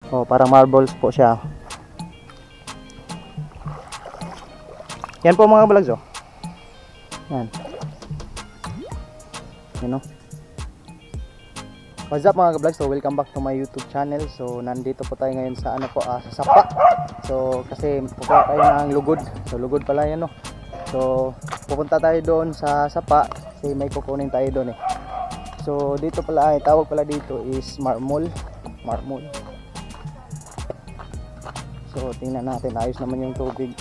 Oh, parang marbles po siya. Yan po mga vlogs oh. Yan. Yan oh. What's up mga vlogs? So welcome back to my YouTube channel. So nandito po tayo ngayon sa sa sapa. So kasi pupunta tayo ng lugod. So lugod pala yan oh. So pupunta tayo doon sa sapa kasi may kukunin tayo doon eh. So dito pala ay tawag pala dito is marmol. So tingnan natin, ayos naman yung tubig.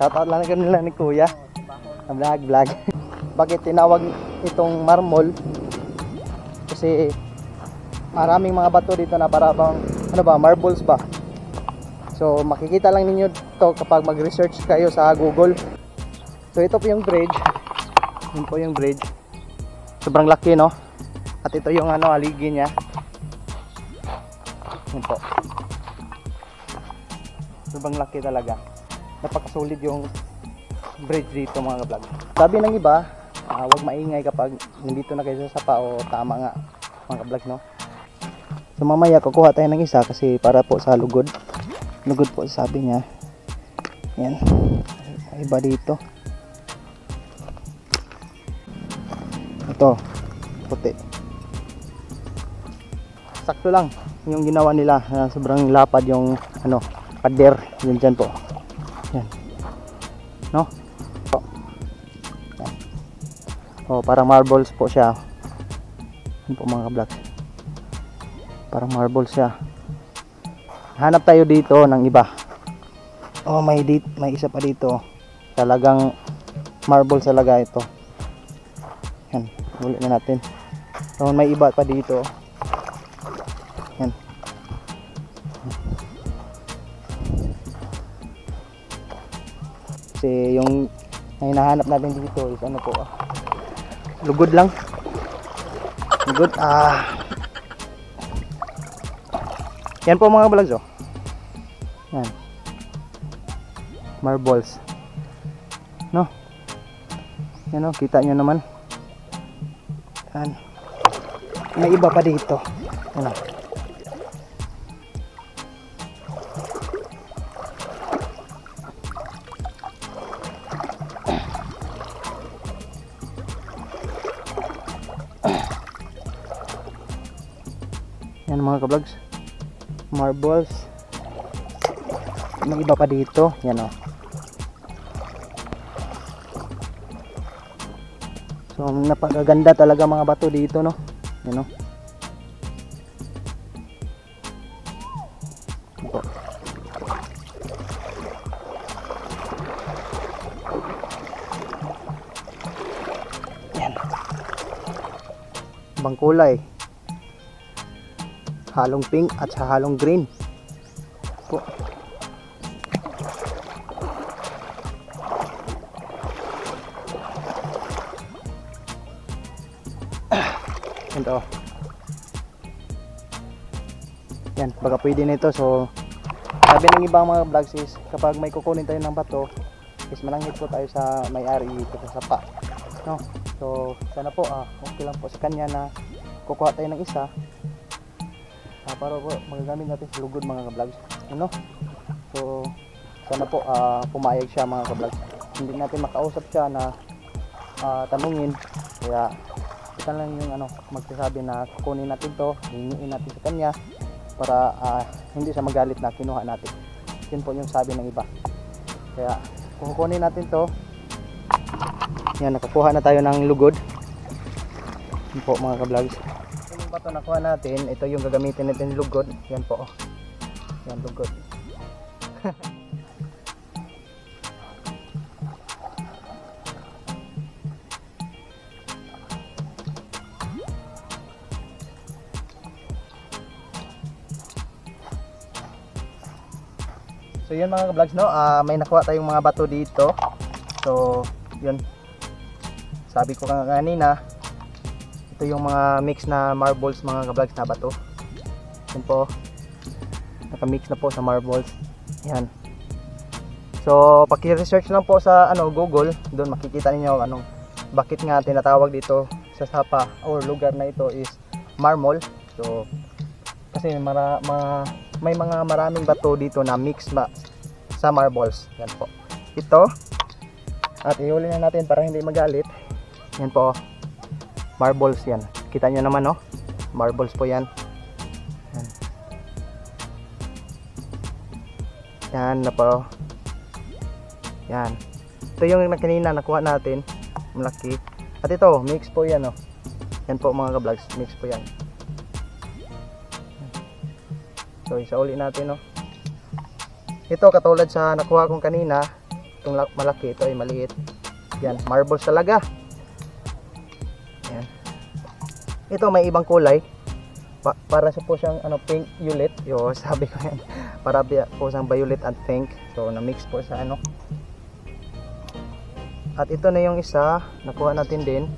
Shoutout lang nila ni Kuya. Vlog. Bakit tinawag itong marmol? Kasi maraming mga bato dito na parang marbles ba? So makikita lang ninyo to kapag mag-research kayo sa Google. So ito po yung bridge. Yun po yung bridge. Sobrang laki no? At ito yung haligi niya. Yun po. Sobrang laki talaga. Napakasulit yung bridge dito mga vlog. Sabi ng iba, huwag maingay kapag nandito na kayo sa sapa o tama nga mga vlog no. So mamaya kukuha tayo ng isa kasi para po sa lugod. Lugod po sabi niya. Yan. May iba dito. Ito, puti. Sakto lang yung ginawa nila. Sobrang lapad yung pader. Yun dyan po. Yan. No? Yan. Oh, parang marbles po siya. Yan po mga vlogs. Parang marbles siya. Hanap tayo dito ng iba. Oh, may isa pa dito. Talagang marbles talaga ito. Yan, ulit na natin. So, may iba pa dito. Yan. Kasi yung hinahanap natin dito is po lugod lang. Lugod. Yan po mga vlogs oh. Yan. Marbles. No? Yan oh, kita nyo naman. Yan. May iba pa dito. Yan. Yan mga ka-vlogs. Marbles. May iba pa dito. Yan o. So napakaganda talaga mga bato dito no. Yan o. Ito. Yan. Ibang kulay. Halong pink at sa halong green po. Ito. Yan, baka pwede na ito. So sabi ng ibang mga vlogs is kapag may kukunin tayo ng bato is mananghit po tayo sa may-ari dito sa sapa no? So sana po okay lang po sa kanya na kukuha tayo ng isa para po magagamit natin sa lugod mga ka-vlogs ano? So sana po pumayag siya mga ka-vlogs. Hindi natin makausap siya na tanungin, kaya ito lang yung magsasabi na kukunin natin to, hingiin natin sa kanya para hindi siya magalit na kinuha natin. Yun po yung sabi ng iba. Kaya kukunin natin to. Yan, nakakuha na tayo ng lugod. Yun po mga ka-vlogs. Yung bato nakuha natin, ito yung gagamitin natin lugod. Yan po. Yan lugod. So yun mga ka-vlogs no, may nakuha tayong mga bato dito. So yun, sabi ko kanina, ito yung mga mix na marbles mga ka-vlogs na bato. Yun po, nakamix na po sa marbles. Yan. So paki-research lang po sa Google, doon makikita niyo bakit nga tinatawag dito sa sapa or lugar na ito is marmol. So kasi may mga maraming bato dito na mix sa marbles. Yan po. Ito. At ihuli na natin para hindi magalit. Yan po. Marbles yan. Kita nyo naman, no? Marbles po yan. Yan na po. Yan. Ito yung kanina nakuha natin. Malaki. At ito, mix po yan, no? Yan po mga ka-vlogs. Mix po yan. So, isauli natin, no? Ito, katulad sa nakuha kong kanina. Itong malaki, ito ay maliit. Yan, marbles talaga. Yan. Ito, may ibang kulay. Para sa po siyang pink violet. Yo, sabi ko yan. Para po siyang violet at pink. So na-mix po sa At ito na yung isa, nakuha natin din.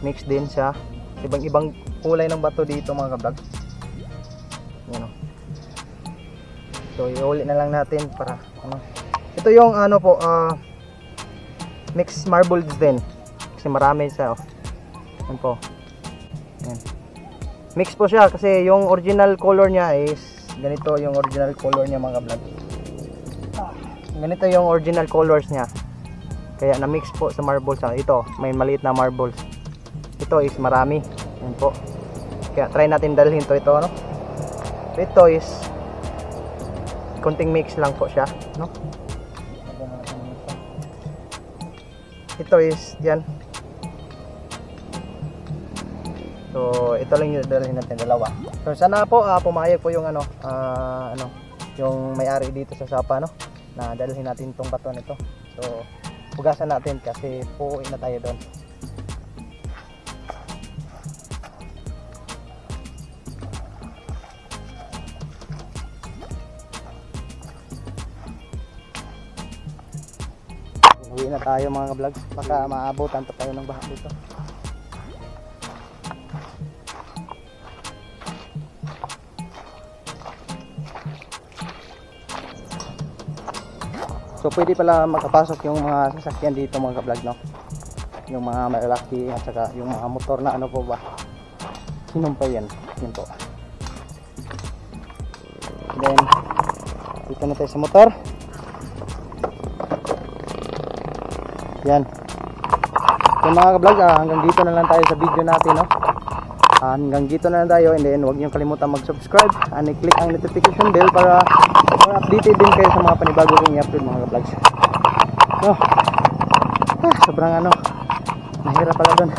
Mix din siya. Ibang-ibang kulay ng bato dito mga ka-vlog. Yan o. So iuli na lang natin para Ito yung mix marbles din. Kasi marami siya. Yan po. Yan. Mix po siya kasi yung original color niya is ganito yung original color niya mga vlog. Ganito yung original colors niya. Kaya na-mix po sa marbles. Ito, may maliit na marbles. Ito is marami. Yan po. Kaya try natin dalhin ito, no? Ito is konting mix lang po siya, no? Ito is yan. So ito lang yung dalhin natin, dalawa. So sana po pumayag po yung yung may-ari dito sa Sapa, no, na dalhin natin tong bato nito. So hugasan natin kasi puuwi na tayo doon. Uwi na tayo mga ka-vlogs, baka maabutan pa tayo ng baha dito. So pwede pala makapasok yung mga sasakyan dito mga ka-vlog, no? Yung mga malalaki at saka yung mga motor na po ba? Sinumpa yan. Yan po. Then dito na tayo sa motor. Yan. So mga ka-vlog, hanggang dito na lang tayo sa video natin, no? Hanggang dito na lang tayo, and then huwag niyo kalimutan mag-subscribe and i-click ang notification bell para updated din kayo sa mga panibago kong i-upload mga ka-vlogs. So, sobrang nahirap pala doon.